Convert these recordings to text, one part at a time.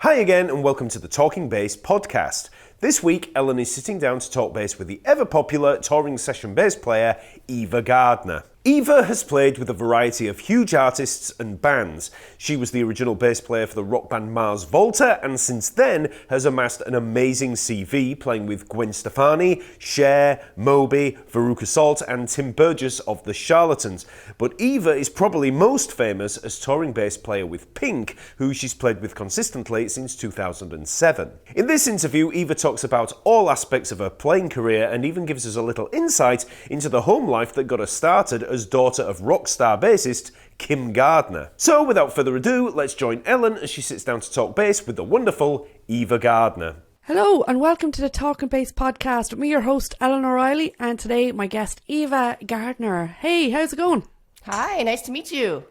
Hi again and welcome to the Talking Bass podcast. This week, Ellen is sitting down to talk bass with the ever-popular touring session bass player, Eva Gardner. Eva has played with a variety of huge artists and bands. She was the original bass player for the rock band Mars Volta and since then has amassed an amazing CV playing with Gwen Stefani, Cher, Moby, Veruca and Tim Burgess of the Charlatans. But Eva is probably most famous as touring bass player with Pink, who she's played with consistently since 2007. In this interview, Eva talks about all aspects of her playing career and even gives us a little insight into the home life that got her started as daughter of rock star bassist Kim Gardner. So without further ado, let's join Ellen as she sits down to talk bass with the wonderful Eva Gardner. Hello and welcome to the Talking Bass podcast with me, your host Ellen O'Reilly, and today my guest Eva Gardner. Hey, how's it going? Hi, nice to meet you.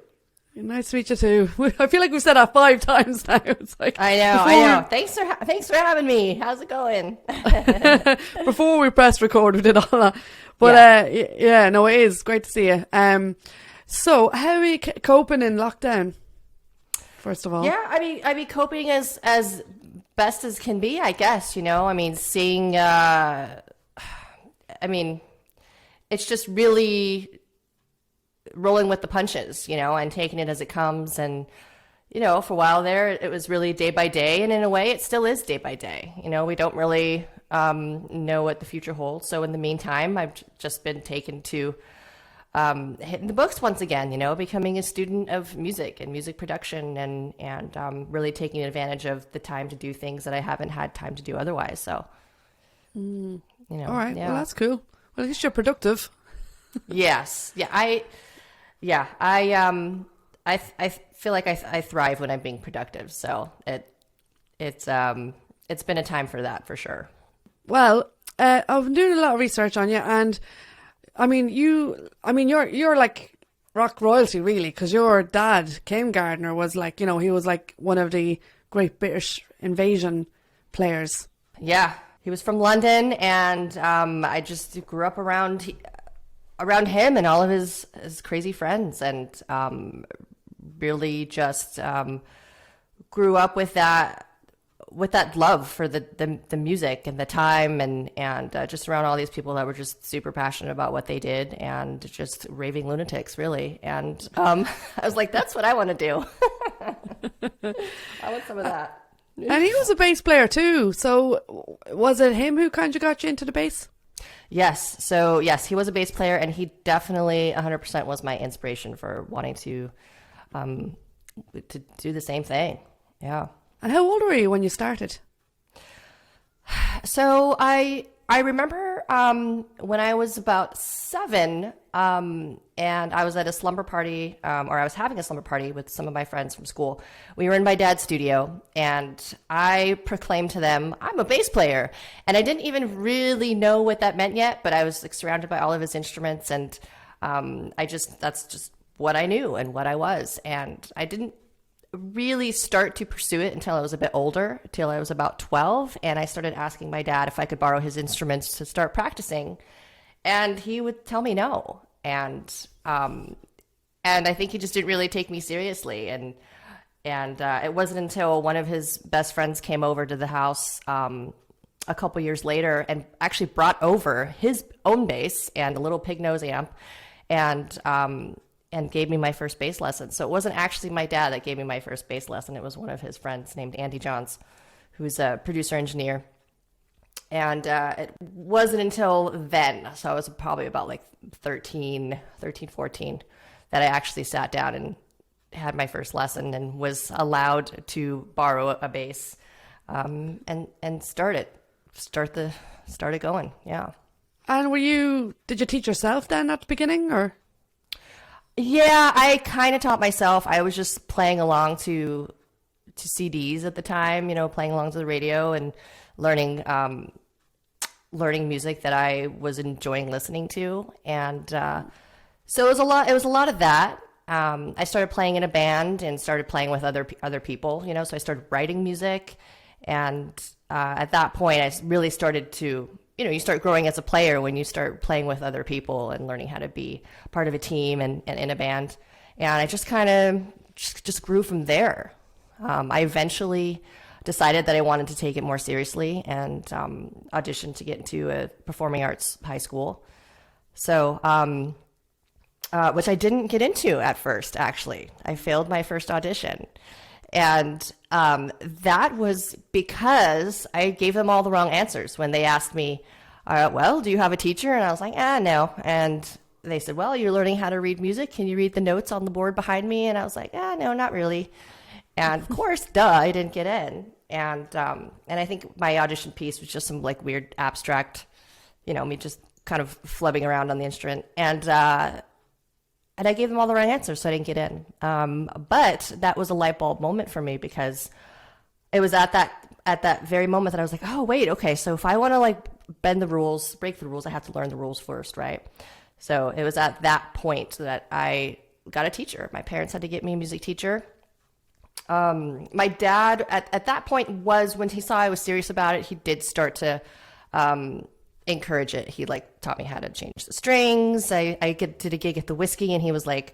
Nice to meet you too. I feel like we've said that 5 times now. It's like I know. Thanks for having me. How's it going? Before we pressed record, we did all that. But no, it is great to see you. So how are you coping in lockdown? First of all, Yeah, I mean coping as best as can be, I guess. You know, I mean, seeing. I mean, it's just really rolling with the punches, you know, and taking it as it comes. And, you know, for a while there, it was really day by day. And in a way, it still is day by day. You know, we don't really know what the future holds. So in the meantime, I've just been taken to hitting the books once again, you know, becoming a student of music and music production and really taking advantage of the time to do things that I haven't had time to do otherwise. So, you know. All right. Yeah. Well, that's cool. Well, at least you're productive. Yes. Yeah. I feel like I thrive when I'm being productive. So it's been a time for that for sure. Well, I've been doing a lot of research on you, and I mean, you're like rock royalty, really, because your dad, Kim Gardner, was like, you know, he was like one of the great British invasion players. Yeah, he was from London, and I just grew up around him and all of his crazy friends, and really just grew up with that love for the music and the time and just around all these people that were just super passionate about what they did and just raving lunatics, really. And I was like, that's what I want to do. I want some of that. And he was a bass player too. So was it him who kind of got you into the bass? Yes. So yes, he was a bass player, and he definitely 100% was my inspiration for wanting to do the same thing. Yeah. And how old were you when you started? So I remember when I was about 7, and I was at a slumber party, or I was having a slumber party with some of my friends from school. We were in my dad's studio, and I proclaimed to them, I'm a bass player. And I didn't even really know what that meant yet, but I was like, surrounded by all of his instruments, and that's just what I knew and what I was. And I didn't really start to pursue it until I was a bit older, till I was about 12, and I started asking my dad if I could borrow his instruments to start practicing, and he would tell me no. And I think he just didn't really take me seriously. And it wasn't until one of his best friends came over to the house a couple years later and actually brought over his own bass and a little pig nose amp, and gave me my first bass lesson. So it wasn't actually my dad that gave me my first bass lesson. It was one of his friends named Andy Johns, who's a producer engineer. And it wasn't until then, so I was probably about like 13, 14, that I actually sat down and had my first lesson and was allowed to borrow a bass and start it going. Yeah. And did you teach yourself then at the beginning, or? Yeah, I kind of taught myself. I was just playing along to CDs at the time, you know, playing along to the radio and learning music that I was enjoying listening to. And so it was a lot of that. I started playing in a band and started playing with other people, you know, so I started writing music. And at that point, I really started to, you know, you start growing as a player when you start playing with other people and learning how to be part of a team and in a band. And I just kind of just grew from there. I eventually decided that I wanted to take it more seriously and auditioned to get into a performing arts high school. So, which I didn't get into at first, actually. I failed my first audition. And that was because I gave them all the wrong answers when they asked me, well, do you have a teacher? And I was like, no. And they said, well, you're learning how to read music. Can you read the notes on the board behind me? And I was like, no, not really. And of course, I didn't get in. And I think my audition piece was just some like weird abstract, me just kind of flubbing around on the instrument. And I gave them all the right answers, so I didn't get in. But that was a light bulb moment for me, because it was at that very moment that I was like, oh, wait, okay, so if I want to like break the rules, I have to learn the rules first, right? So it was at that point that I got a teacher. My parents had to get me a music teacher. My dad at that point when he saw I was serious about it, he did start to encourage it. He like taught me how to change the strings. I did a gig at the Whiskey, and he was like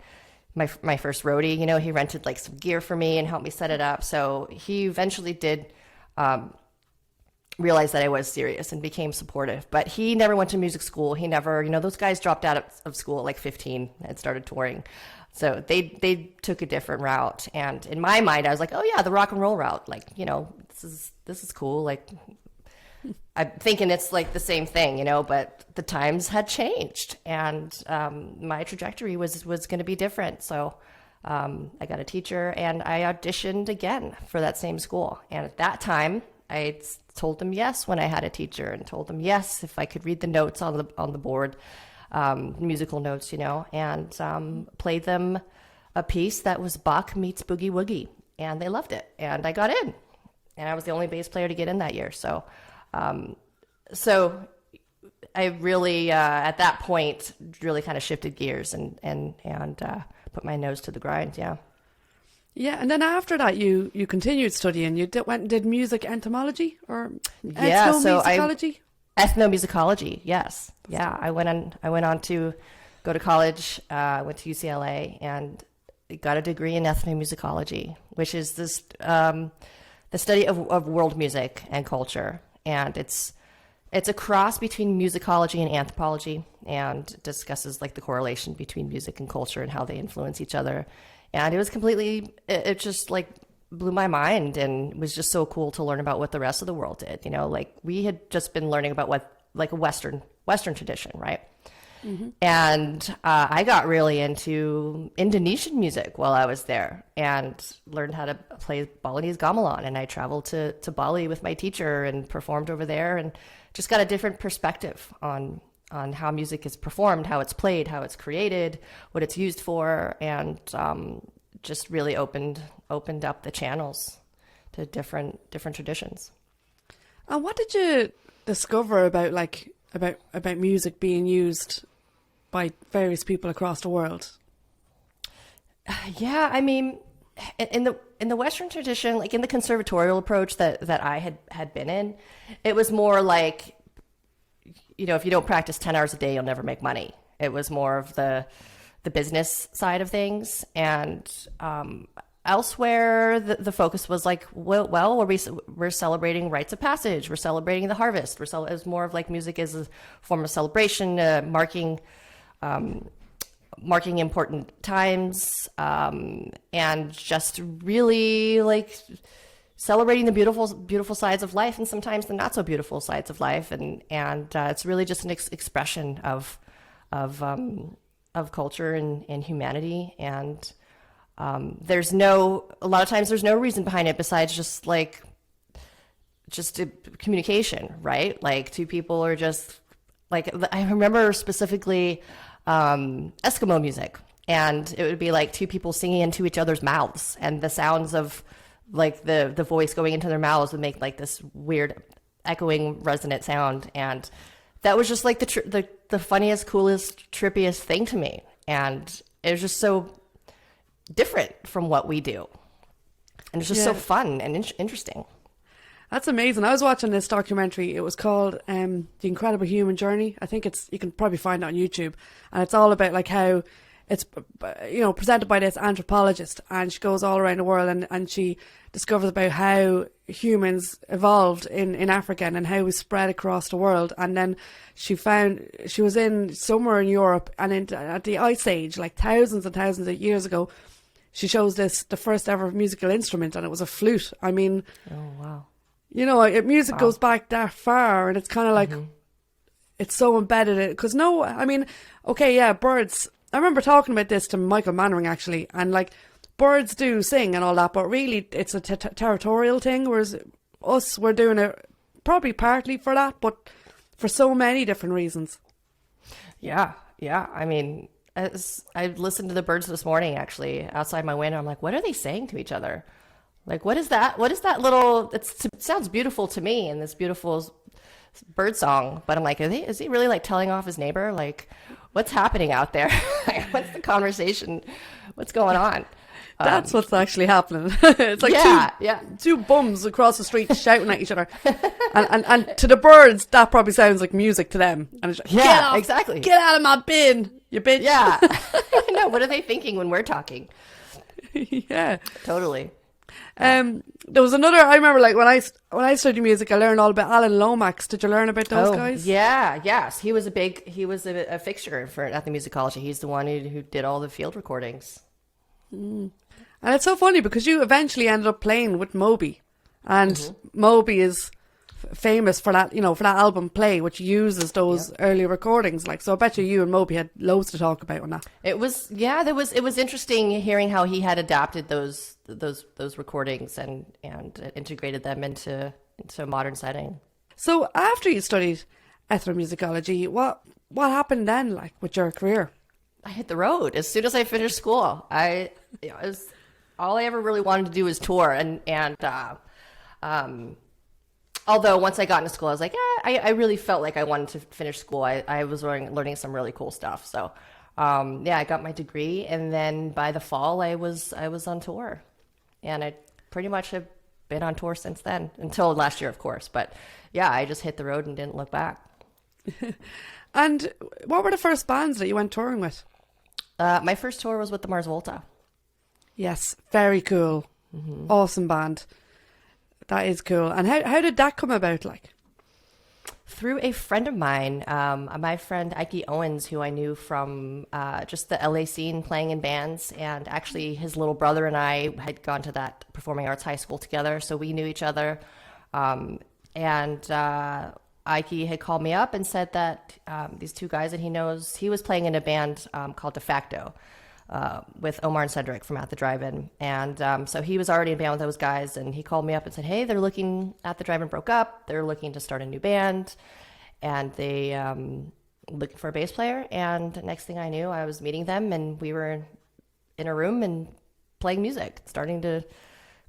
my first roadie. He rented like some gear for me and helped me set it up. So he eventually did realize that I was serious and became supportive. But he never went to music school. He never, those guys dropped out of school at like 15 and started touring. So they took a different route. And in my mind, I was like, oh yeah, the rock and roll route. Like, this is cool. Like, I'm thinking it's like the same thing, but the times had changed, and my trajectory was going to be different. So I got a teacher, and I auditioned again for that same school. And at that time, I told them yes when I had a teacher, and told them yes if I could read the notes on the board, musical notes, and played them a piece that was Bach meets Boogie Woogie, and they loved it, and I got in, and I was the only bass player to get in that year. So I really, at that point, really kind of shifted gears and put my nose to the grind. Yeah. Yeah. And then after that, you continued studying. You went and did music entomology or ethnomusicology? Ethnomusicology. Yes. Yeah. I went on to go to college, went to UCLA, and got a degree in ethnomusicology, which is this, the study of world music and culture. And it's a cross between musicology and anthropology, and discusses like the correlation between music and culture and how they influence each other. And it just like blew my mind, and was just so cool to learn about what the rest of the world did. Like we had just been learning about what like a Western tradition, right? Mm-hmm. And I got really into Indonesian music while I was there, and learned how to play Balinese gamelan. And I traveled to Bali with my teacher and performed over there, and just got a different perspective on how music is performed, how it's played, how it's created, what it's used for, and just really opened up the channels to different traditions. And what did you discover about music being used by various people across the world? Yeah, I mean, in the Western tradition, like in the conservatorial approach that I had been in, it was more like, if you don't practice 10 hours a day, you'll never make money. It was more of the business side of things. And elsewhere, the focus was like, we're celebrating rites of passage. We're celebrating the harvest. It was more of like music as a form of celebration, marking important times, and just really like celebrating the beautiful sides of life, and sometimes the not so beautiful sides of life. And it's really just an expression of culture and humanity. And a lot of times there's no reason behind it besides just a communication, right? Like two people are just like, I remember specifically Eskimo music, and it would be like two people singing into each other's mouths, and the sounds of like the voice going into their mouths would make like this weird echoing resonant sound. And that was just like the funniest, coolest, trippiest thing to me. And it was just so different from what we do. And it's just so fun and interesting. That's amazing. I was watching this documentary. It was called The Incredible Human Journey. I think you can probably find it on YouTube. And it's all about like how it's presented by this anthropologist, and she goes all around the world and she discovers about how humans evolved in Africa and how we spread across the world. And then she was in somewhere in Europe, and at the Ice Age, like thousands and thousands of years ago, she shows the first ever musical instrument, and it was a flute. I mean, oh wow, music goes back that far, and it's kind of like it's so embedded in it. Because birds. I remember talking about this to Michael Mannering actually, and like birds do sing and all that, but really it's a territorial thing, whereas us, we're doing it probably partly for that, but for so many different reasons. Yeah. I mean, I listened to the birds this morning actually outside my window. I'm like, what are they saying to each other? Like, what is that? What is that little? It sounds beautiful to me, and this beautiful bird song, but I'm like, is he really like telling off his neighbor? Like, what's happening out there? What's the conversation? What's going on? That's what's actually happening. It's like two bums across the street shouting at each other, and to the birds that probably sounds like music to them. And it's like, exactly. Get out of my bin, you bitch. Yeah, I know. What are they thinking when we're talking? Yeah, totally. There was another. I remember, like when I studied music, I learned all about Alan Lomax. Did you learn about those guys? Yeah, yes. He was a fixture for ethnomusicology. He's the one who did all the field recordings. And it's so funny because you eventually ended up playing with Moby, and Moby is famous for that, for that album Play, which uses those early recordings. Like, so I bet you and Moby had loads to talk about on that. It was interesting hearing how he had adapted those recordings and integrated them into a modern setting. So after you studied ethnomusicology, what happened then, like, with your career? I hit the road as soon as I finished school. All I ever really wanted to do was tour, and although once I got into school, I was like, I really felt like I wanted to finish school. I was learning some really cool stuff. So, I got my degree, and then by the fall, I was on tour, and I pretty much have been on tour since then, until last year, of course. But yeah, I just hit the road and didn't look back. And what were the first bands that you went touring with? My first tour was with the Mars Volta. Yes, very cool. Awesome band. That is cool. And how did that come about, like? Through a friend of mine, my friend Ike Owens, who I knew from just the LA scene playing in bands. And actually his little brother and I had gone to that performing arts high school together. So we knew each other. Ike had called me up and said that these two guys that he knows, he was playing in a band called De Facto with Omar and Cedric from At the Drive-In. And so he was already in a band with those guys, and he called me up and said, hey, they're looking, At the Drive-In broke up, they're looking to start a new band, and they looking for a bass player. And next thing I knew, I was meeting them, and we were in a room and playing music, starting to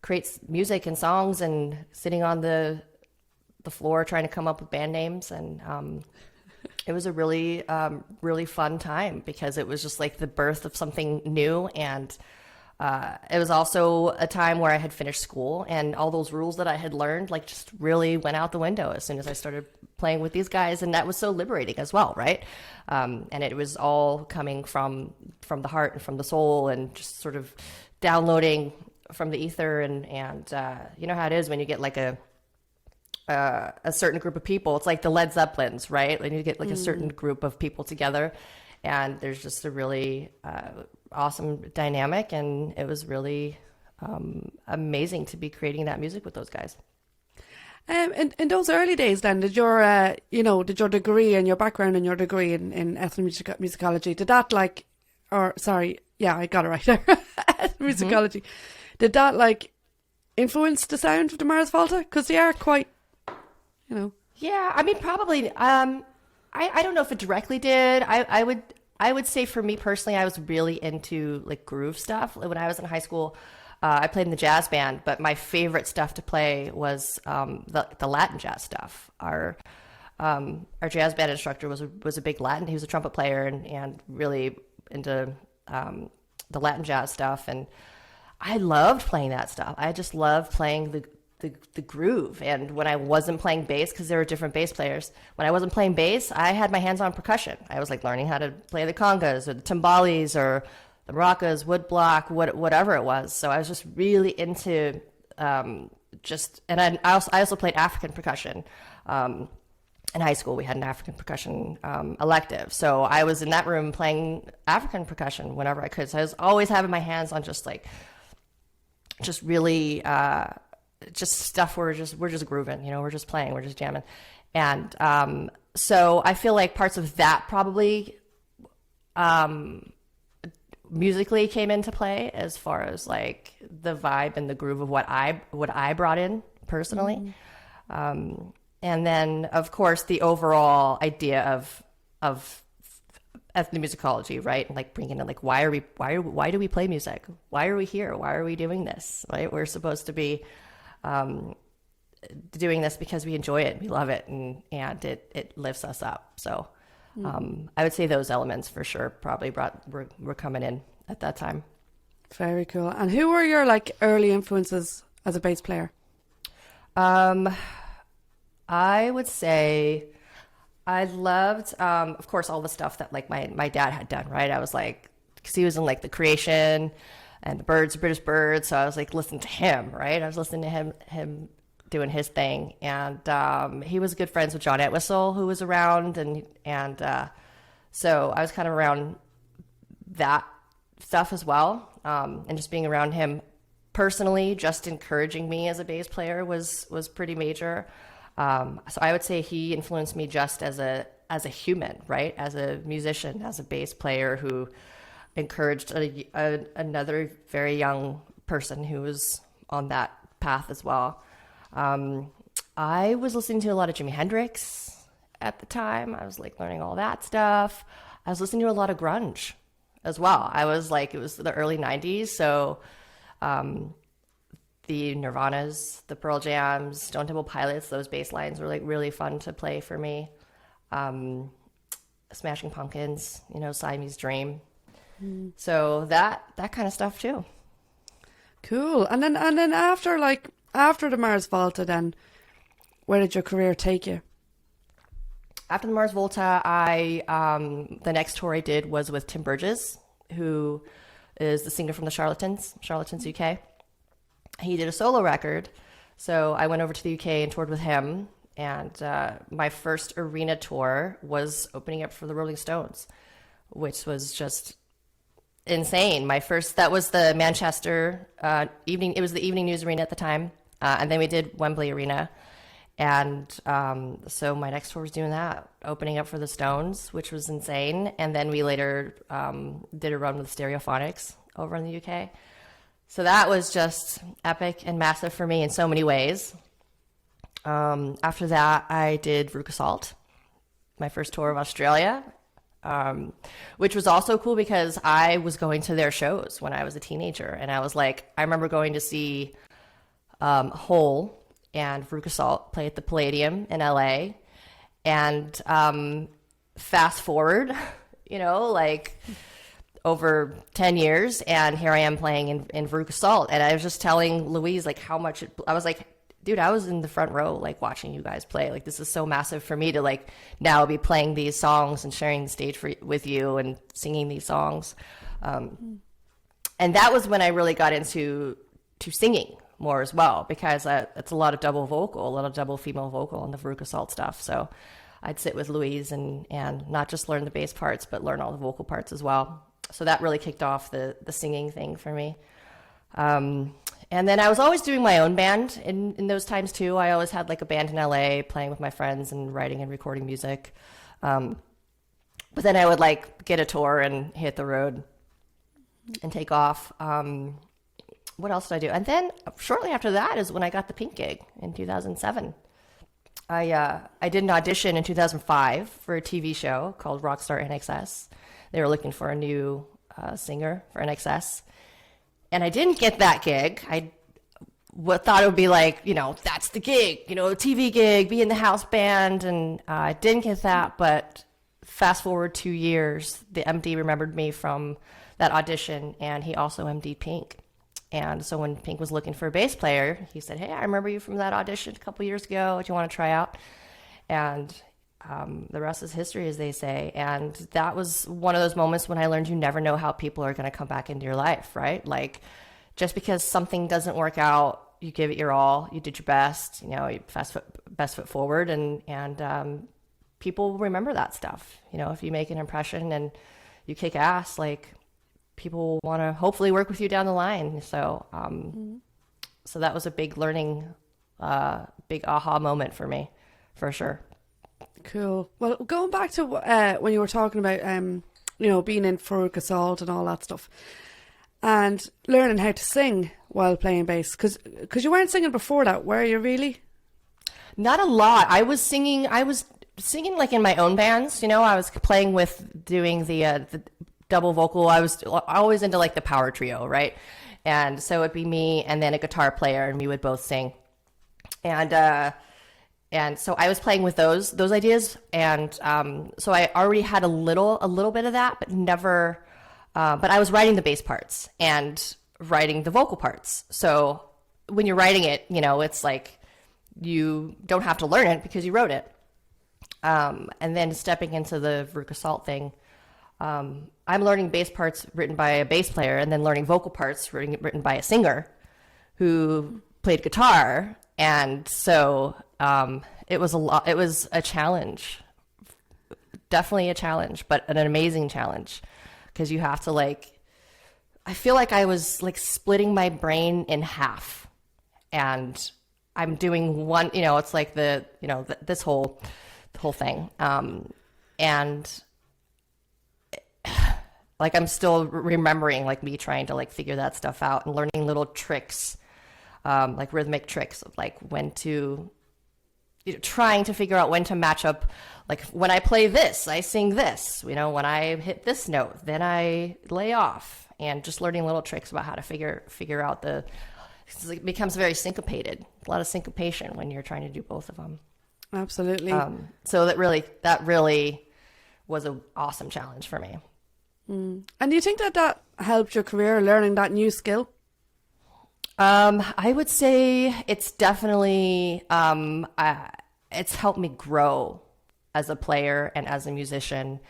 create music and songs, and sitting on the floor trying to come up with band names. And it was a really really fun time, because it was just like the birth of something new. And it was also a time where I had finished school, and all those rules that I had learned like just really went out the window as soon as I started playing with these guys. And that was so liberating as well, right? And it was all coming from the heart and from the soul, and just sort of downloading from the ether. And you know how it is when you get like a certain group of people. It's like the Led Zeppelins, right? When you get like a certain group of people together, and there's just a really awesome dynamic, and it was really amazing to be creating that music with those guys. In those early days then, did your degree and your background and your degree in ethnomusicology, did that like, or sorry, yeah, I got it right there, ethnomusicology, did that like influence the sound of the Mars Volta? Because they are quite, Yeah, I mean, probably. I don't know if it directly did. I would say for me personally, I was really into like groove stuff. When I was in high school, I played in the jazz band, but my favorite stuff to play was the Latin jazz stuff. Our jazz band instructor was a big Latin. He was a trumpet player and really into the Latin jazz stuff. And I loved playing that stuff. I just loved playing the groove. And when I wasn't playing bass, because there were different bass players, when I wasn't playing bass, I had my hands on percussion. I was like learning how to play the congas or the timbales or the maracas, woodblock, whatever it was. So I was just really into and I also played African percussion. In high school, we had an African percussion elective. So I was in that room playing African percussion whenever I could. So I was always having my hands on just really just stuff where we're just grooving, we're just playing, we're just jamming. And so I feel like parts of that probably musically came into play as far as like the vibe and the groove of what I brought in personally. And then of course the overall idea of ethnomusicology, right? Like bringing in like, why do we play music? Why are we here? Why are we doing this? Right? We're supposed to be doing this because we enjoy it, we love it, and it lifts us up. So I would say those elements for sure probably were coming in at that time. Very cool. And who were your like early influences as a bass player? I would say I loved, of course, all the stuff that like my dad had done, right? I was like, because he was in like The Creation and the Birds, British Birds. So I was like listening to him, right? I was listening to him doing his thing. And he was good friends with John Entwistle, who was around. And so I was kind of around that stuff as well. And just being around him personally, just encouraging me as a bass player was pretty major. So I would say he influenced me just as a human, right? As a musician, as a bass player who encouraged another very young person who was on that path as well. I was listening to a lot of Jimi Hendrix at the time. I was like learning all that stuff. I was listening to a lot of grunge as well. I was like, it was the early 90s. So, the Nirvanas, the Pearl Jams, Stone Temple Pilots, those bass lines were like really fun to play for me. Smashing Pumpkins, Siamese Dream. So that kind of stuff too. Cool. And then after the Mars Volta, then where did your career take you? After the Mars Volta, the next tour I did was with Tim Burgess, who is the singer from the Charlatans UK. He did a solo record, so I went over to the UK and toured with him. And my first arena tour was opening up for the Rolling Stones, which was just insane. That was the Manchester evening. It was the Evening News Arena at the time, and then we did Wembley Arena. And so my next tour was doing that, opening up for the Stones, which was insane. And then we later did a run with Stereophonics over in the UK. So that was just epic and massive for me in so many ways. After that, I did Veruca, my first tour of Australia, which was also cool because I was going to their shows when I was a teenager. And I was like, I remember going to see Hole and Veruca play at the Palladium in LA. And fast forward, over 10 years, and here I am playing in Veruca. And I was just telling Louise like how much I was like, dude, I was in the front row like watching you guys play. Like, this is so massive for me to like now be playing these songs and sharing the stage with you and singing these songs. And that was when I really got into singing more as well, because it's a lot of double female vocal on the Veruca stuff. So I'd sit with Louise and not just learn the bass parts, but learn all the vocal parts as well. So that really kicked off the singing thing for me. And then I was always doing my own band in those times too. I always had like a band in LA playing with my friends and writing and recording music. But then I would like get a tour and hit the road and take off. What else did I do? And then shortly after that is when I got the Pink gig in 2007. I did an audition in 2005 for a TV show called Rockstar NXS. They were looking for a new singer for NXS. And I didn't get that gig. I thought it would be like, that's the gig, a TV gig, be in the house band. And I didn't get that. But fast forward 2 years, the MD remembered me from that audition. And he also MD'd Pink. And so when Pink was looking for a bass player, he said, hey, I remember you from that audition a couple years ago. Do you want to try out? And the rest is history, as they say. And that was one of those moments when I learned you never know how people are going to come back into your life, right? Like, just because something doesn't work out, you give it your all, you did your best, you best foot forward, and people remember that stuff. If you make an impression and you kick ass, like, people want to hopefully work with you down the line. So, so that was a big learning, big aha moment for me, for sure. Cool. Well, going back to when you were talking about, being in Veruca Salt and all that stuff, and learning how to sing while playing bass, because you weren't singing before that, were you really? Not a lot. I was singing like in my own bands. I was playing with doing the double vocal. I was always into like the power trio, right? And so it'd be me and then a guitar player, and we would both sing. And so I was playing with those ideas, and so I already had a little bit of that, but never. But I was writing the bass parts and writing the vocal parts. So when you're writing it, it's like you don't have to learn it because you wrote it. And then stepping into the Veruca Salt thing, I'm learning bass parts written by a bass player, and then learning vocal parts written by a singer who played guitar. And so it was a challenge, definitely a challenge, but an amazing challenge. Because you have to I feel like I was splitting my brain in half, and I'm doing one, it's like this whole thing. And I'm still remembering me trying to figure that stuff out and learning little tricks, rhythmic tricks of when to, trying to figure out when to match up. When I play this, I sing this, when I hit this note, then I lay off, and just learning little tricks about how to figure out it becomes very syncopated, a lot of syncopation when you're trying to do both of them. Absolutely. So that really was an awesome challenge for me. And do you think that helped your career, learning that new skill? I would say it's definitely, it's helped me grow as a player and as a musician.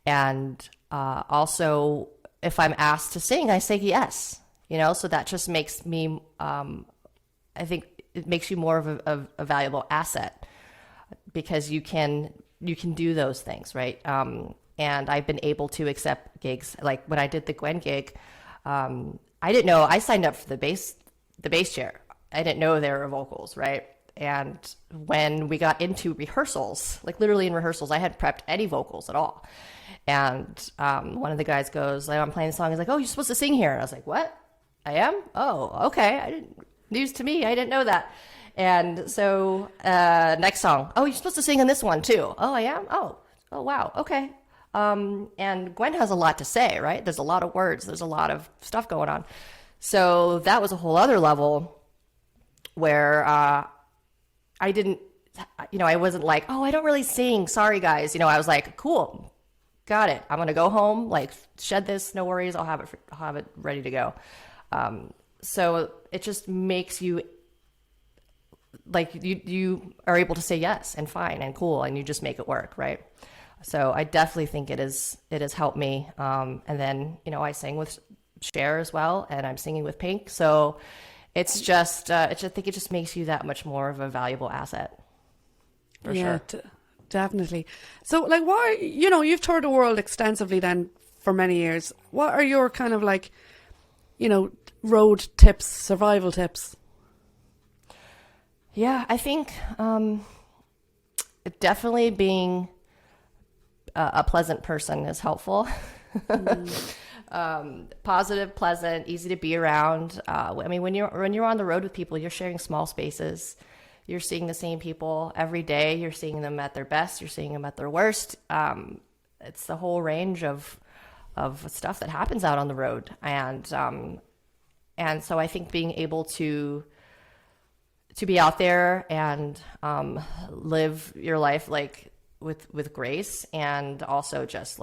And also, if I'm asked to sing, I say yes, so that just makes me, I think it makes you more of a valuable asset, because you can do those things, right? And I've been able to accept gigs. Like when I did the Gwen gig, I didn't know, I signed up for the bass chair. I didn't know there were vocals, right? And when we got into rehearsals, literally in rehearsals, I hadn't prepped any vocals at all. And one of the guys goes, I'm playing the song. He's like, oh, you're supposed to sing here. And I was like, what? I am? Oh, okay. News to me. I didn't know that. And so next song, oh, you're supposed to sing on this one too. Oh, I am? Oh, wow. Okay. And Gwen has a lot to say, right? There's a lot of words. There's a lot of stuff going on. So that was a whole other level where I didn't, I wasn't like, oh, I don't really sing. Sorry, guys. I was like, cool, got it. I'm going to go home, shed this, no worries. I'll have it ready to go. So it just makes you, you are able to say yes and fine and cool, and you just make it work, right? So I definitely think it has helped me. And then, I sang with Cher as well, and I'm singing with Pink. So it's just, I think it just makes you that much more of a valuable asset. For sure. Definitely. So why, you've toured the world extensively then for many years. What are your kind of road tips, survival tips? Yeah, I think definitely being a pleasant person is helpful. Positive, pleasant, easy to be around. When you're on the road with people, you're sharing small spaces. You're seeing the same people every day. You're seeing them at their best. You're seeing them at their worst. It's the whole range of stuff that happens out on the road. And so I think being able to be out there and live your life with grace, and also just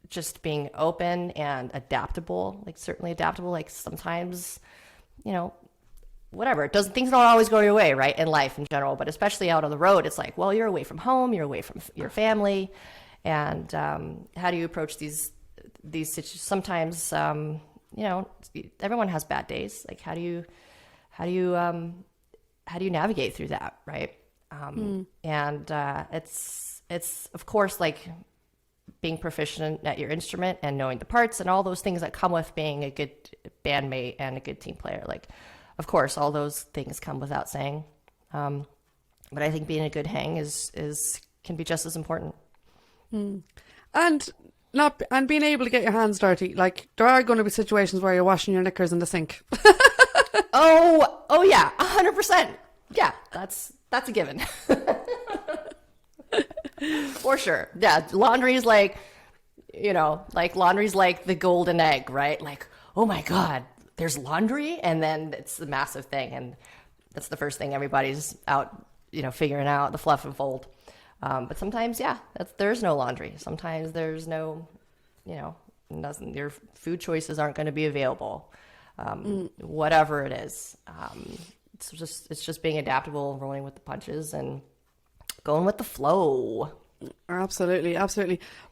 just being open and adaptable, like certainly adaptable. Like sometimes, you know, whatever, things don't always go your way, right, in life in general, but especially out on the road, it's like, well, you're away from home, you're away from your family, and how do you approach these situations? Sometimes, you know, everyone has bad days. Like, how do you navigate through that, right? And it's of course like being proficient at your instrument and knowing the parts and all those things that come with being a good bandmate and a good team player. Like, of course, all those things come without saying. But I think being a good hang can be just as important. And being able to get your hands dirty. Like, there are going to be situations where you're washing your knickers in the sink. Oh yeah, 100%. Yeah, that's a given. For sure. Yeah, laundry's like, you know, like laundry's like the golden egg, right? Like, oh my God, there's laundry, and then it's the massive thing, and that's the first thing everybody's out, you know, figuring out, the fluff and fold. But sometimes, yeah, there's no laundry. Sometimes there's no, you know, your food choices aren't going to be available. Whatever it is, it's just being adaptable, rolling with the punches, and going with the flow. Absolutely.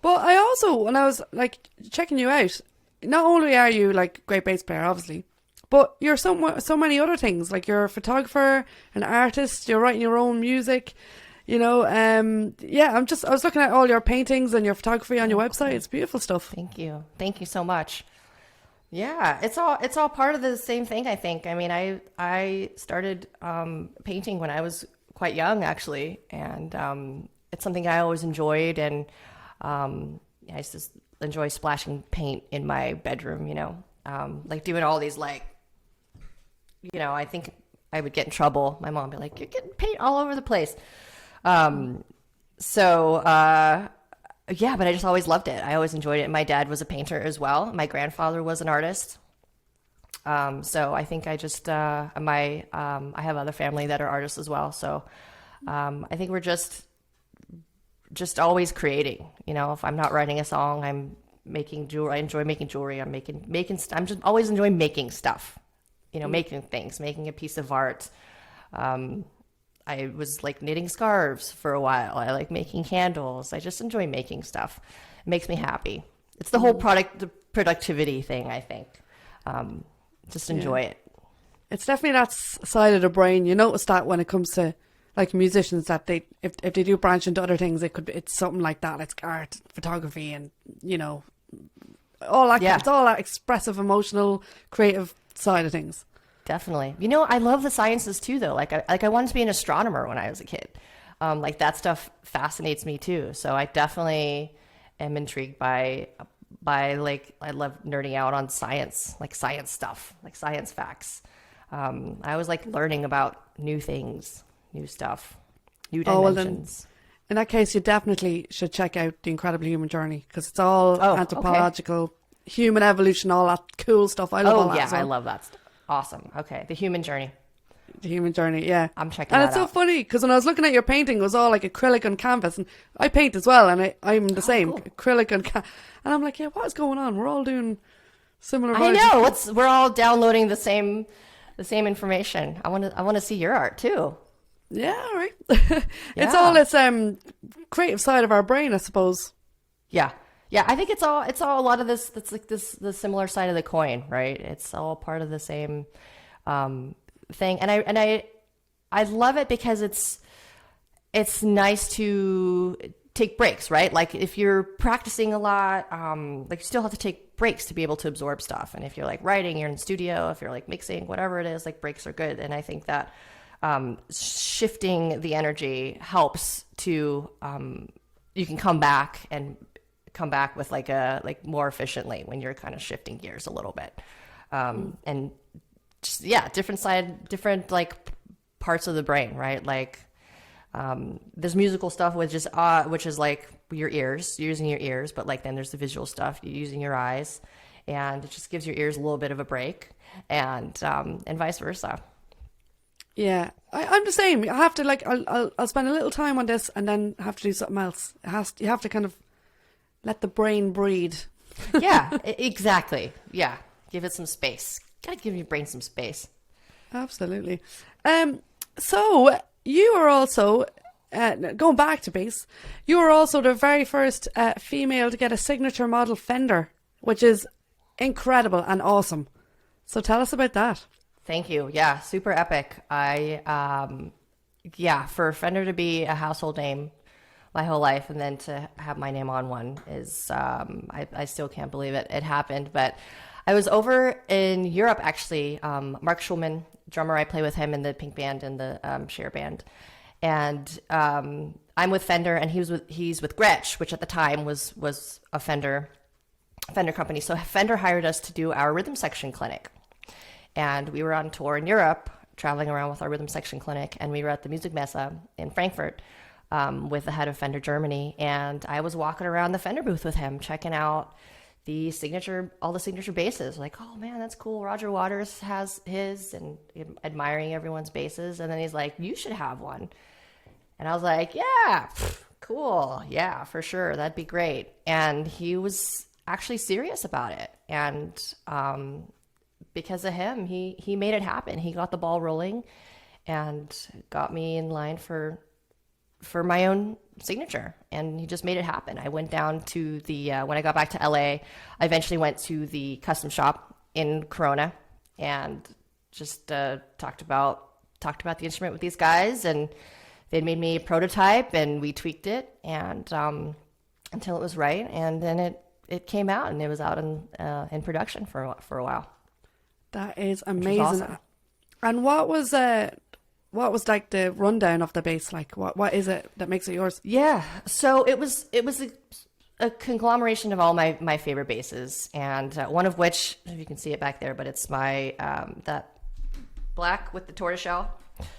But I also, when I was like checking you out, not only are you like great bass player, obviously, but you're so many other things. Like, you're a photographer, an artist, you're writing your own music. You know, I was looking at all your paintings and your photography on your website. It's beautiful stuff. Thank you so much. Yeah, it's all part of the same thing, I think. I mean, I started painting when I was quite young, actually, and it's something I always enjoyed, and I used to enjoy splashing paint in my bedroom, you know, like doing all these, like, you know, I think I would get in trouble. My mom would be like, "You're getting paint all over the place." Yeah, but I just always loved it. I always enjoyed it. My dad was a painter as well. My grandfather was an artist. So I think I just, I have other family that are artists as well. So, I think we're just always creating, you know. If I'm not writing a song, I'm making jewelry. I enjoy making jewelry. I'm I'm just always enjoying making stuff, you know, making things, making a piece of art. I was like knitting scarves for a while. I like making candles. I just enjoy making stuff. It makes me happy. It's the whole the productivity thing, I think. Just enjoy it. It's definitely that side of the brain. You notice that when it comes to like musicians, that if they do branch into other things, it's something like that. It's art, photography, and, you know, all that. Yeah. It's all that expressive, emotional, creative side of things. Definitely. You know, I love the sciences too, though. Like I wanted to be an astronomer when I was a kid. Like, that stuff fascinates me too. So I definitely am intrigued by like, I love nerding out on science, like science stuff, like science facts. I always like learning about new things, new stuff, new dimensions. Well then, in that case, you definitely should check out The Incredible Human Journey, because it's all anthropological, human evolution, all that cool stuff. I love all that. Yeah, I love that stuff. Awesome. Okay. The Human Journey. The Human Journey, yeah. I'm checking that out. And it's so funny, because when I was looking at your painting, it was all like acrylic on canvas. And I paint as well, and I'm the same. Cool. Acrylic on canvas. And I'm like, yeah, what is going on? We're all doing similar vibes. I know. We're all downloading the same information. I want to see your art too. Yeah, right. It's all this creative side of our brain, I suppose. Yeah. Yeah, I think it's all a lot of this. That's like the similar side of the coin, right? It's all part of the same thing, and I love it because it's nice to take breaks, right? Like, if you're practicing a lot, like, you still have to take breaks to be able to absorb stuff. And if you're like writing, you're in the studio. If you're like mixing, whatever it is, like, breaks are good. And I think that shifting the energy helps to you can come back with like more efficiently when you're kind of shifting gears a little bit. And just, yeah, different like parts of the brain, right? Like, there's musical stuff which is like your ears, you're using your ears, but like then there's the visual stuff, you're using your eyes, and it just gives your ears a little bit of a break, and vice versa. Yeah, I'm the same. I have to like I'll spend a little time on this and then have to do something else. You have to kind of let the brain breathe. Yeah, exactly. Yeah, give it some space. Gotta give your brain some space. Absolutely. So you are also, going back to bass, you were also the very first female to get a signature model Fender, which is incredible and awesome. So tell us about that. Thank you. Yeah, super epic. For Fender to be a household name my whole life and then to have my name on one is, I still can't believe it happened. But I was over in Europe, actually. Mark Schulman, drummer, I play with him in the Pink Band and the Cher band. And I'm with Fender, and he's with Gretsch, which at the time was a Fender company. So Fender hired us to do our rhythm section clinic. And we were on tour in Europe, traveling around with our rhythm section clinic, and we were at the Musikmesse in Frankfurt with the head of Fender Germany. And I was walking around the Fender booth with him, checking out all the signature basses. Like, oh man, that's cool. Roger Waters has his, and admiring everyone's basses. And then he's like, you should have one. And I was like, yeah, cool. Yeah, for sure. That'd be great. And he was actually serious about it. And because of him, he made it happen. He got the ball rolling and got me in line for my own signature, and he just made it happen. I went down to when I got back to LA, I eventually went to the custom shop in Corona and just talked about the instrument with these guys, and they made me a prototype, and we tweaked it and until it was right, and then it came out, and it was out in production for a while. That is amazing. Awesome. And what was like the rundown of the bass like? What is it that makes it yours? Yeah, so it was a conglomeration of all my favorite basses, and one of which, if you can see it back there, but it's my that black with the tortoiseshell.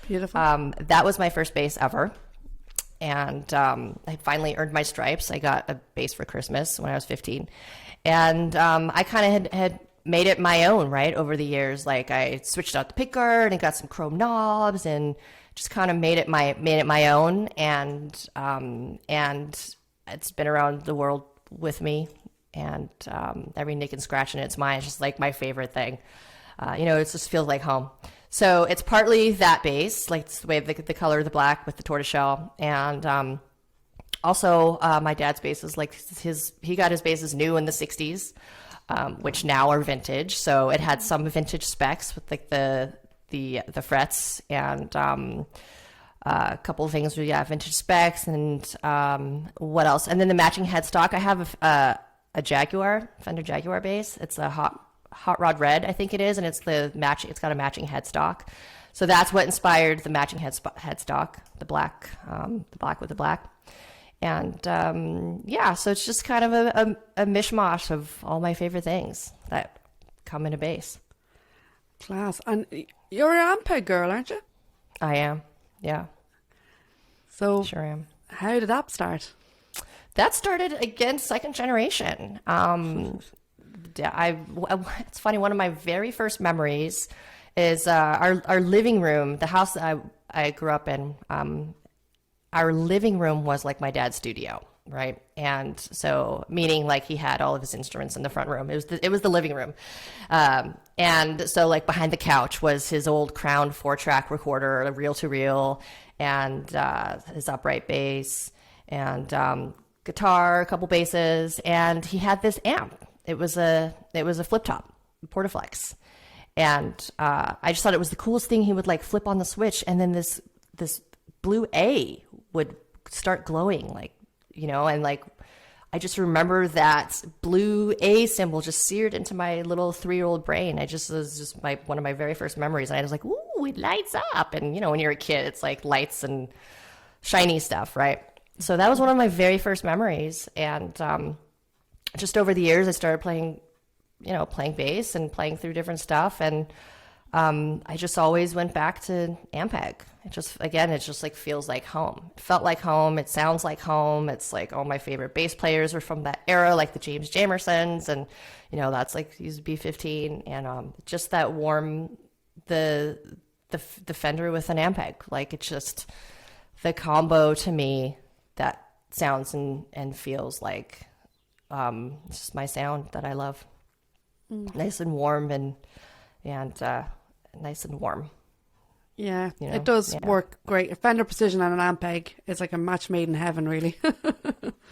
Beautiful. That was my first bass ever, and I finally earned my stripes. I got a bass for Christmas when I was 15, and I kind of had made it my own, right, over the years. Like, I switched out the pickguard and got some chrome knobs and just kind of made it my own, and it's been around the world with me, and every nick and scratch in it's mine. It's just like my favorite thing. It just feels like home. So it's partly that bass, like the way the color of the black with the tortoiseshell, and also my dad's basses, like he got his basses new in the 60s. Which now are vintage. So it had some vintage specs with like the frets and a couple of things with vintage specs, and what else? And then the matching headstock. I have a Jaguar, Fender Jaguar bass. It's a hot rod red, I think it is, and it's got a matching headstock. So that's what inspired the matching headstock, the black with the black. And so it's just kind of a mishmash of all my favorite things that come in a bass. Class. And you're an Ampeg girl, aren't you? I am, yeah. So sure am. How did that start? That started, again, second generation. It's funny, one of my very first memories is our living room, the house that I grew up in. Our living room was like my dad's studio, right? And so, meaning like he had all of his instruments in the front room. It was the living room. And so like behind the couch was his old Crown 4-track recorder, a reel-to-reel, and his upright bass, and guitar, a couple basses, and he had this amp. It was a flip top, Portaflex. And I just thought it was the coolest thing. He would like flip on the switch, and then this blue A would start glowing, and like I just remember that blue A symbol just seared into my little 3-year-old brain. It was just one of my very first memories. And I was like, ooh, it lights up. And when you're a kid, it's like lights and shiny stuff, right? So that was one of my very first memories. And just over the years, I started playing bass and playing through different stuff, and I just always went back to Ampeg. It just like feels like home. It felt like home. It sounds like home. It's like all my favorite bass players were from that era, like the James Jamersons, and that's like used B15, and just that warm the Fender with an Ampeg. Like, it's just the combo to me that sounds and feels like It's just my sound that I love. Nice and warm and nice and warm. Yeah, You know? it does Yeah. work great. A Fender Precision and an amp egg is like a match made in heaven, really.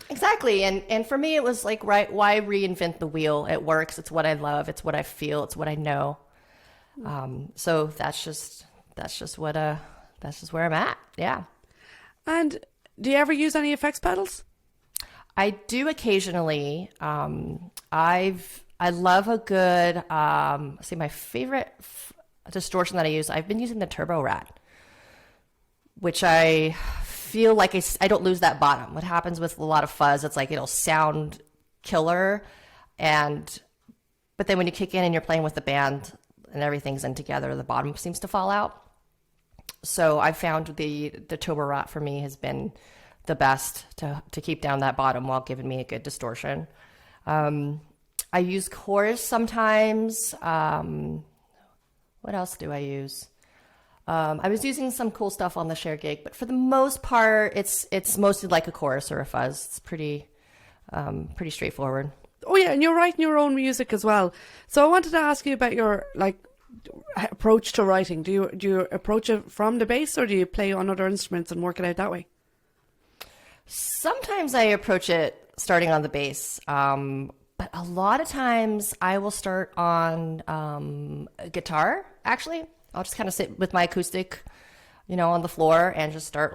Exactly. And for me, it was like, right, why reinvent the wheel? It works. It's what I love. It's what I feel. It's what I know. So that's just where I'm at. Yeah. And do you ever use any effects pedals? I do occasionally. I love a good, my favorite distortion that I use, I've been using the Turbo Rat, which I feel like I don't lose that bottom. What happens with a lot of fuzz, it's like it'll sound killer, but then when you kick in and you're playing with the band and everything's in together, the bottom seems to fall out. So I found the Turbo Rat for me has been the best to keep down that bottom while giving me a good distortion. I use chorus sometimes. What else do I use? I was using some cool stuff on the Cher gig, but for the most part, it's mostly like a chorus or a fuzz. It's pretty straightforward. Oh yeah, and you're writing your own music as well. So I wanted to ask you about your approach to writing. Do you approach it from the bass, or do you play on other instruments and work it out that way? Sometimes I approach it starting on the bass, but a lot of times I will start on a guitar. Actually, I'll just kind of sit with my acoustic, on the floor and just start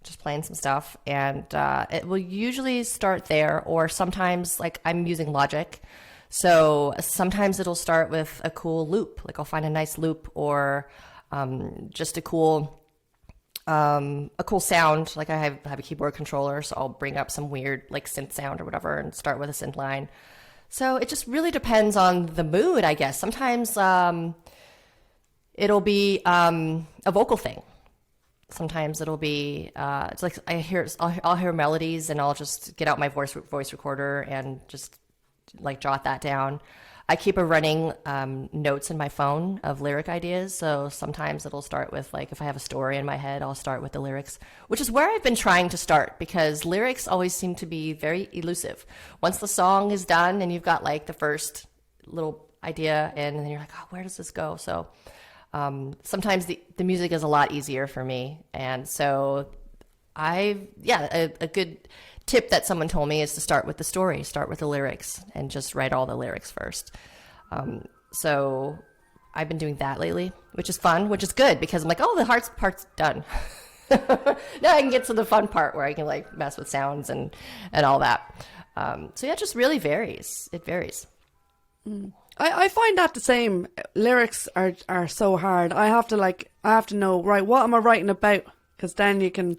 just playing some stuff. And it will usually start there, or sometimes I'm using Logic. So sometimes it'll start with a cool loop. I'll find a nice loop, or just a cool sound. I have a keyboard controller, so I'll bring up some weird synth sound or whatever and start with a synth line. So it just really depends on the mood, I guess. Sometimes it'll be a vocal thing. Sometimes it'll be it's I'll hear melodies and I'll just get out my voice recorder and just jot that down. I keep a running notes in my phone of lyric ideas. So sometimes it'll start with if I have a story in my head, I'll start with the lyrics, which is where I've been trying to start, because lyrics always seem to be very elusive. Once the song is done and you've got the first little idea and then you're oh, where does this go? So sometimes the music is a lot easier for me. And so a good tip that someone told me is to start with the story, start with the lyrics, and just write all the lyrics first. So I've been doing that lately, which is fun, which is good, because I'm the hard part's done. Now I can get to the fun part where I can mess with sounds and all that. So yeah, it just really varies. It varies. I find that the same. Lyrics are so hard. I have to know, right, what am I writing about? Because then you can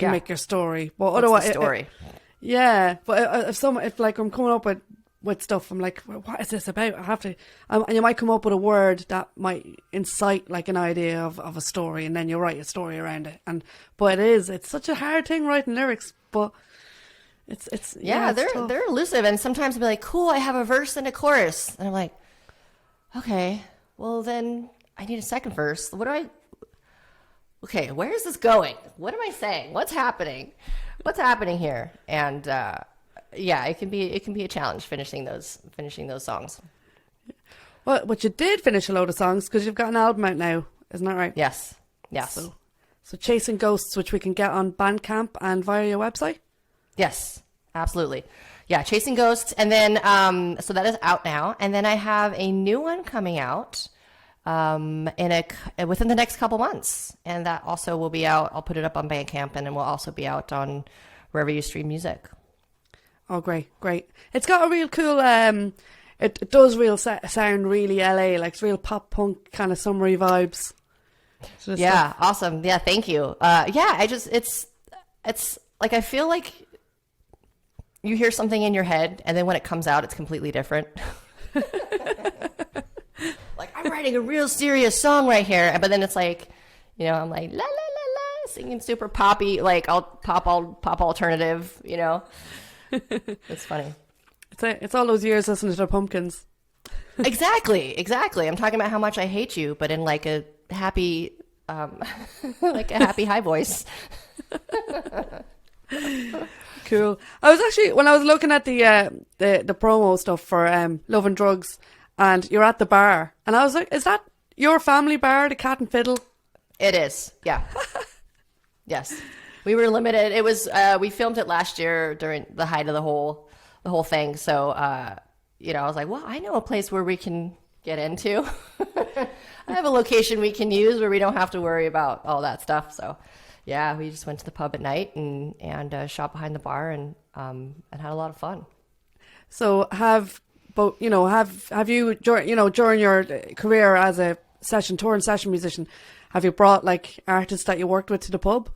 make your story. But otherwise, the story. Yeah, but if I'm coming up with stuff, I'm well, what is this about? I have to, and you might come up with a word that might incite an idea of a story, and then you write a story around it. But it's such a hard thing writing lyrics. But it's they're elusive, and sometimes I'll be cool, I have a verse and a chorus, and I'm okay, well then I need a second verse. Okay, where is this going? What am I saying? What's happening? What's happening here? And it can be a challenge finishing those songs. Well, but you did finish a load of songs, because you've got an album out now, isn't that right? Yes. So Chasing Ghosts, which we can get on Bandcamp and via your website. Yes, absolutely. Yeah, Chasing Ghosts, and then so that is out now, and then I have a new one coming out within the next couple months, and that also will be out. I'll put it up on Bandcamp, and it will also be out on wherever you stream music. Oh, great. It's got a real cool, it does sound really LA, it's real pop punk kind of summery vibes. Yeah, awesome. Yeah, thank you. It's I feel like you hear something in your head, and then when it comes out, it's completely different. I'm writing a real serious song right here, but then it's I'm la la la la, singing super poppy, I'll pop alternative, It's funny. It's all those years listening to the Pumpkins. Exactly. I'm talking about how much I hate you, but in a happy, a happy high voice. Cool. I was actually, when I was looking at the promo stuff for Love and Drugs, and you're at the bar, and I was like, is that your family bar, the Cat and Fiddle? It is, yeah. Yes. We were limited. It was, we filmed it last year during the height of the whole thing. So, you know, I was like, well, I know a place where we can get into. I have a location we can use where we don't have to worry about all that stuff. So, yeah, we just went to the pub at night and shot behind the bar and had a lot of fun. So have you during your career as a touring session musician, have you brought like artists that you worked with to the pub?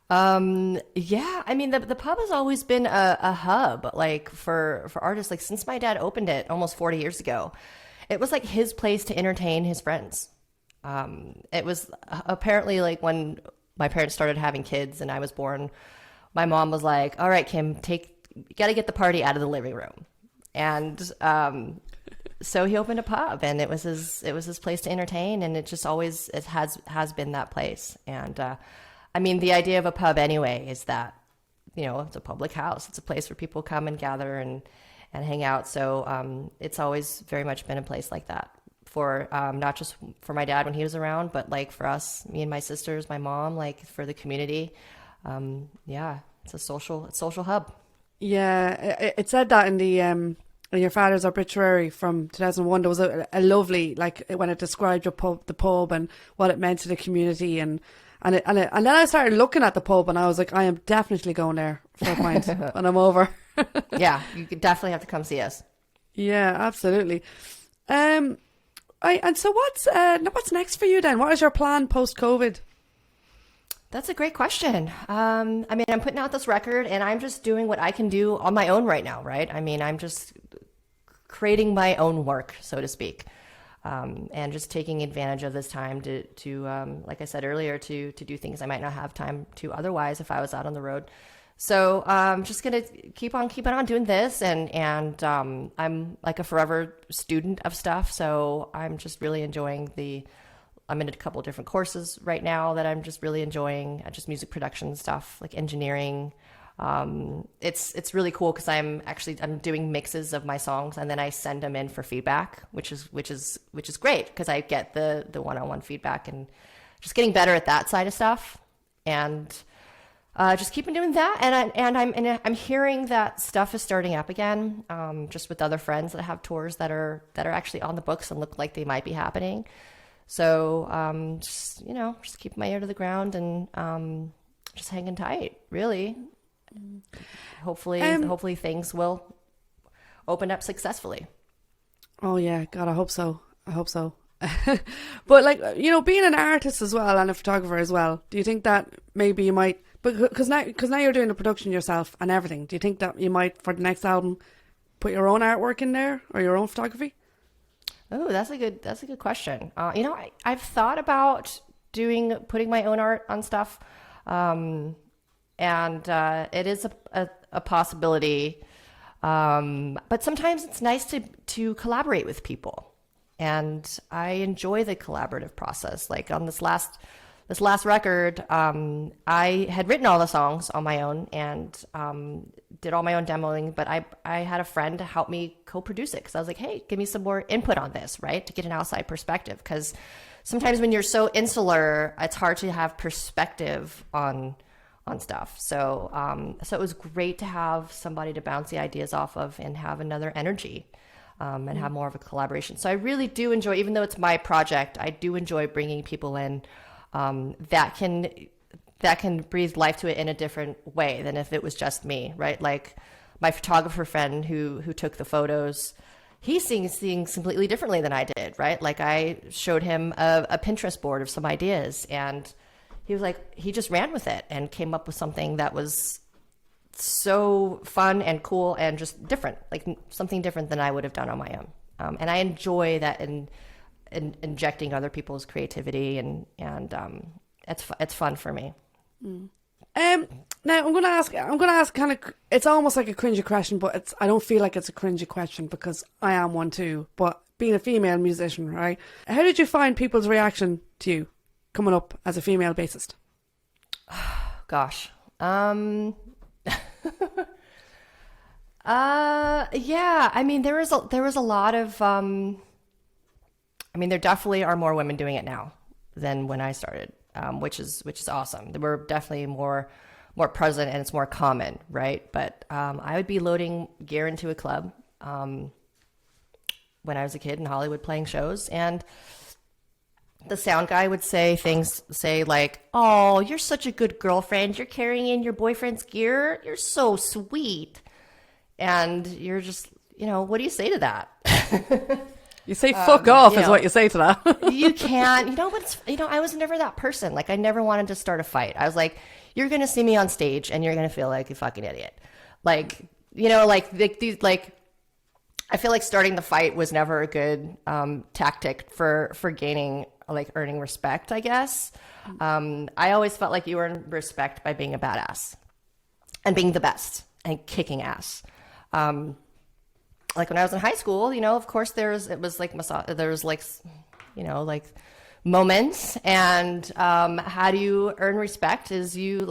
Yeah, I mean the pub has always been a hub like for artists. Like since my dad opened it almost 40 years ago, it was like his place to entertain his friends. It was apparently like when my parents started having kids and I was born, my mom was like, all right, Kim, got to get the party out of the living room. And, so he opened a pub and it was his place to entertain. And it just always, it has been that place. And, I mean, the idea of a pub anyway is that, you know, it's a public house. It's a place where people come and gather and hang out. So, it's always very much been a place like that. For not just for my dad when he was around, but like for us, me and my sisters, my mom, like for the community. Yeah, it's a social hub. Yeah, it said that in the in your father's obituary from 2001. There was a lovely, like when it described the pub and what it meant to the community, and then I started looking at the pub and I was like, I am definitely going there for a pint when I'm over. Yeah, you could definitely have to come see us. Yeah, absolutely. And so what's next for you then? What is your plan post-COVID? That's a great question. I mean, I'm putting out this record and I'm just doing what I can do on my own right now, right? I mean, I'm just creating my own work, so to speak, and just taking advantage of this time to like I said earlier, to do things I might not have time to otherwise if I was out on the road. So I'm just gonna keep on keeping on doing this, and I'm like a forever student of stuff. So I'm just really enjoying I'm in a couple of different courses right now that I'm just really enjoying, just music production stuff, like engineering. It's really cool because I'm doing mixes of my songs and then I send them in for feedback, which is great because I get the one-on-one feedback and just getting better at that side of stuff. And just keeping doing that, and I'm hearing that stuff is starting up again, just with other friends that have tours that are actually on the books and look like they might be happening. So just keep my ear to the ground and just hanging tight, really. Hopefully things will open up successfully. Oh yeah, God, I hope so. But like, you know, being an artist as well and a photographer as well, do you think that maybe you might, because now you're doing the production yourself and everything, do you think that you might, for the next album, put your own artwork in there or your own photography? Oh, that's a good question. You know, I've thought about putting my own art on stuff, and it is a possibility. But sometimes it's nice to collaborate with people. And I enjoy the collaborative process. Like on this last record, I had written all the songs on my own and did all my own demoing, but I had a friend to help me co-produce it because I was like, hey, give me some more input on this, right? To get an outside perspective. Because sometimes when you're so insular, it's hard to have perspective on stuff. So it was great to have somebody to bounce the ideas off of and have another energy. And have more of a collaboration. So I really do enjoy, even though it's my project, I do enjoy bringing people in that can breathe life to it in a different way than if it was just me, right? Like my photographer friend who took the photos, he sees things completely differently than I did, right? Like I showed him a Pinterest board of some ideas and he was like, he just ran with it and came up with something that was so fun and cool and just different, like something different than I would have done on my own. And I enjoy that in injecting other people's creativity and it's fun for me. Now I'm gonna ask kind of, it's almost like a cringy question, but I don't feel like it's a cringy question because I am one too. But being a female musician, right? How did you find people's reaction to you coming up as a female bassist? Gosh. Yeah. I mean, there was a lot of. I mean, there definitely are more women doing it now than when I started, which is awesome. We're definitely more present and it's more common, right? But I would be loading gear into a club when I was a kid in Hollywood playing shows, and the sound guy would say like, "Oh, you're such a good girlfriend. You're carrying in your boyfriend's gear. You're so sweet." And you're just, what do you say to that? You say fuck off is what you say to that. You can't, but I was never that person. Like, I never wanted to start a fight. I was like, you're going to see me on stage and you're going to feel like a fucking idiot. Like, I feel like starting the fight was never a good tactic for gaining, like, earning respect, I guess. I always felt like you earn respect by being a badass and being the best and kicking ass. Like when I was in high school, of course there was moments, and how do you earn respect is you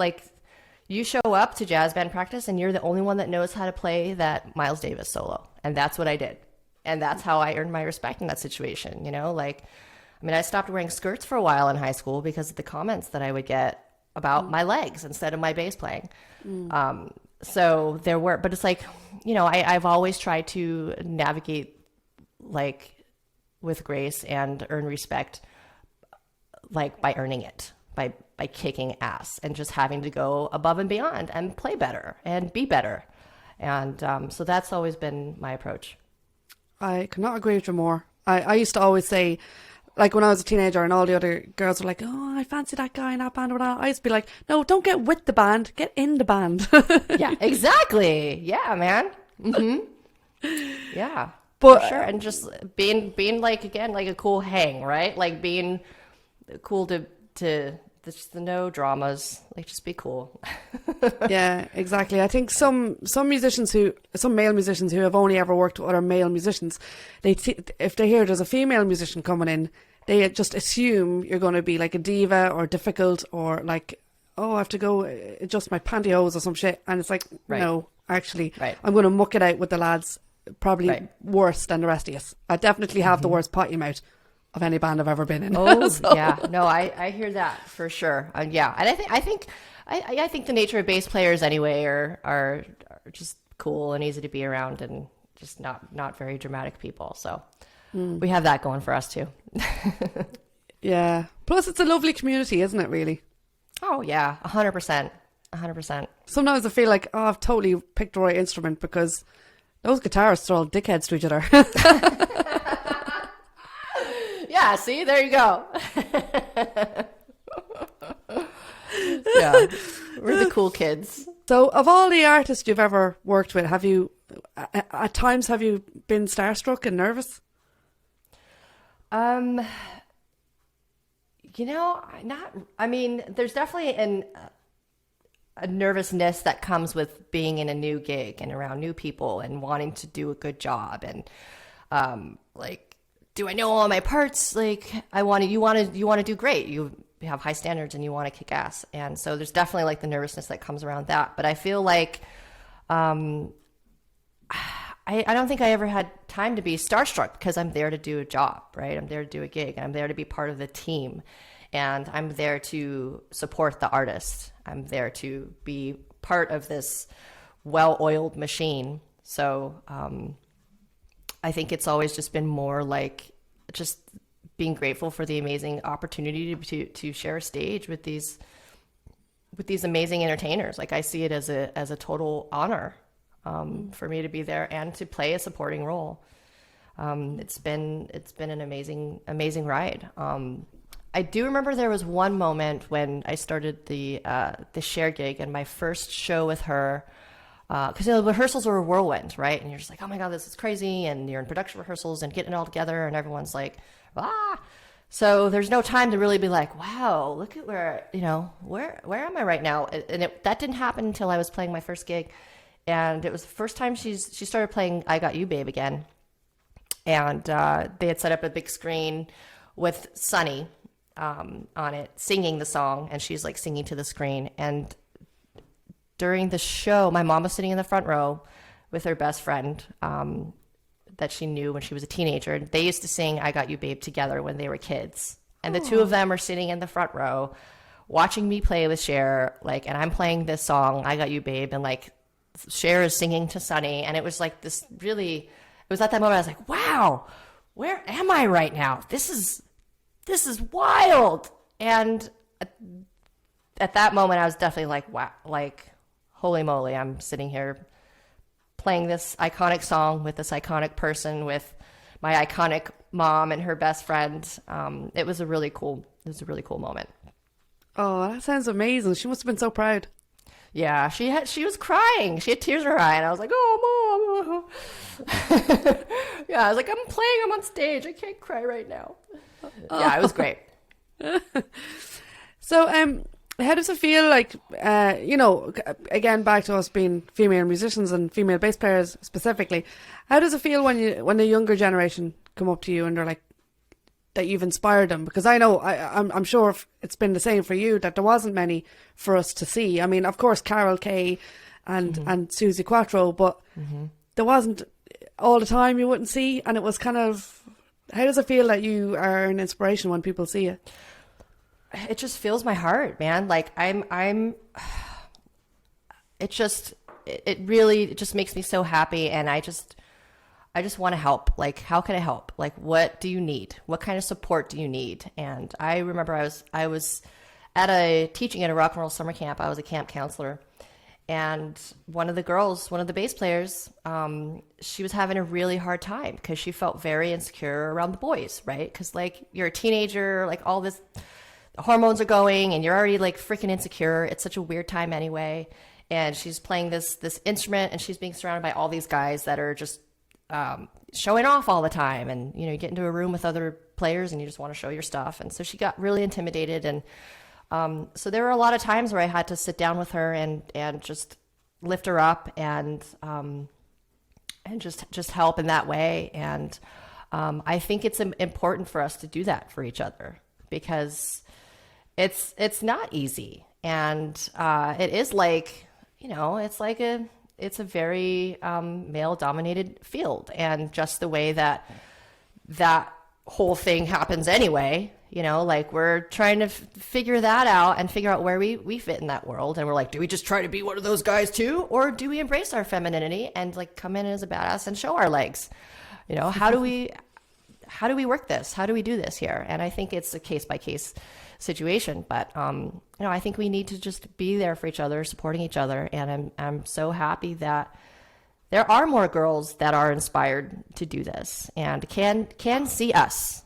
show up to jazz band practice and you're the only one that knows how to play that Miles Davis solo. And that's what I did. And that's how I earned my respect in that situation. I stopped wearing skirts for a while in high school because of the comments that I would get about my legs instead of my bass playing. So there were, but it's like, I've always tried to navigate like with grace and earn respect, like by earning it, by kicking ass and just having to go above and beyond and play better and be better. And so that's always been my approach. I could not agree with you more. I used to always say, like when I was a teenager and all the other girls were like, "Oh, I fancy that guy in that band," or whatever, I used to be like, "No, don't get with the band, get in the band." Yeah, exactly. Yeah, man. Yeah, but for sure. And just being like, again, like a cool hang, right? Like being cool to just no dramas, like just be cool. Yeah, exactly. I think some male musicians who have only ever worked with other male musicians, if they hear there's a female musician coming in, they just assume you're going to be like a diva or difficult or like, "Oh, I have to go adjust my pantyhose or some shit." And it's like, right. No, actually, right. I'm going to muck it out with the lads, probably right. worse than the rest of us. I definitely have the worst potty mouth of any band I've ever been in. Oh, so. Yeah. No, I hear that for sure. Yeah. And I think the nature of bass players anyway are just cool and easy to be around and just not very dramatic people. So we have that going for us too. Yeah. Plus it's a lovely community, isn't it, really? Oh yeah. 100%. 100%. Sometimes I feel like, I've totally picked the right instrument because those guitarists are all dickheads to each other. Yeah, see, there you go. Yeah, we're the cool kids. So, of all the artists you've ever worked with, have you been starstruck and nervous? There's definitely a nervousness that comes with being in a new gig and around new people and wanting to do a good job and do I know all my parts? Like, you want to do great. You have high standards and you want to kick ass. And so there's definitely like the nervousness that comes around that. But I feel like, I don't think I ever had time to be starstruck because I'm there to do a job, right? I'm there to do a gig. I'm there to be part of the team and I'm there to support the artist. I'm there to be part of this well-oiled machine. So, I think it's always just been more like just being grateful for the amazing opportunity to share a stage with these amazing entertainers. Like I see it as a total honor for me to be there and to play a supporting role. It's been an amazing ride. I do remember there was one moment when I started the Cher gig and my first show with her. Because the rehearsals are a whirlwind, right? And you're just like, "Oh my God, this is crazy!" And you're in production rehearsals and getting it all together, and everyone's like, "Ah!" So there's no time to really be like, "Wow, look at where where am I right now?" And that didn't happen until I was playing my first gig, and it was the first time she started playing "I Got You, Babe" again, and they had set up a big screen with Sunny on it singing the song, and she's like singing to the screen, and during the show, my mom was sitting in the front row with her best friend that she knew when she was a teenager. And they used to sing I Got You Babe together when they were kids. And the two of them are sitting in the front row watching me play with Cher, like, and I'm playing this song, I Got You Babe, and like Cher is singing to Sunny. And it was like this really, it was at that moment I was like, wow, where am I right now? This is wild. And at that moment I was definitely like, wow, like, holy moly, I'm sitting here playing this iconic song with this iconic person, with my iconic mom and her best friend. It was a really cool moment. Oh, that sounds amazing. She must have been so proud. Yeah, she was crying. She had tears in her eye, and I was like, oh, Mom. Yeah, I was like, I'm on stage. I can't cry right now. Yeah, it was great. So, how does it feel like, again, back to us being female musicians and female bass players specifically, how does it feel when the younger generation come up to you and they're like, that you've inspired them? Because I know, I'm sure it's been the same for you, that there wasn't many for us to see. I mean, of course, Carol Kay and Susie Quattro, but there wasn't all the time you wouldn't see. And it was kind of, how does it feel that you are an inspiration when people see you? It just fills my heart, man. Like it really just makes me so happy. And I just want to help. Like, how can I help? Like, what do you need? What kind of support do you need? And I remember I was teaching at a rock and roll summer camp. I was a camp counselor. And one of the bass players, she was having a really hard time because she felt very insecure around the boys, right? Because, like, you're a teenager, like, all this, the hormones are going and you're already, like, freaking insecure. It's such a weird time anyway. And she's playing this instrument and she's being surrounded by all these guys that are just showing off all the time. And, you get into a room with other players and you just want to show your stuff. And so she got really intimidated. And so there were a lot of times where I had to sit down with her and just lift her up and just help in that way. And I think it's important for us to do that for each other, because it's not easy. And it is like, it's a very male dominated field, and just the way that whole thing happens anyway, like, we're trying to figure that out and figure out where we fit in that world. And we're like, do we just try to be one of those guys too? Or do we embrace our femininity and, like, come in as a badass and show our legs? How do we work this? How do we do this here? And I think it's a case by case situation, but I think we need to just be there for each other, supporting each other. And I'm so happy that there are more girls that are inspired to do this and can see us.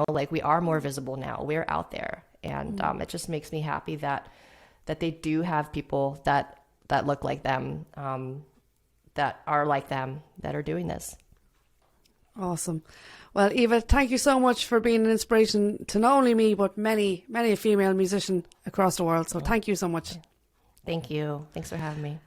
Like, we are more visible now. We're out there, and it just makes me happy that they do have people that look like them, that are like them, that are doing this. Awesome. Well, Eva, thank you so much for being an inspiration to not only me, but many a female musician across the world. So thank you so much. Thank you. Thanks for having me.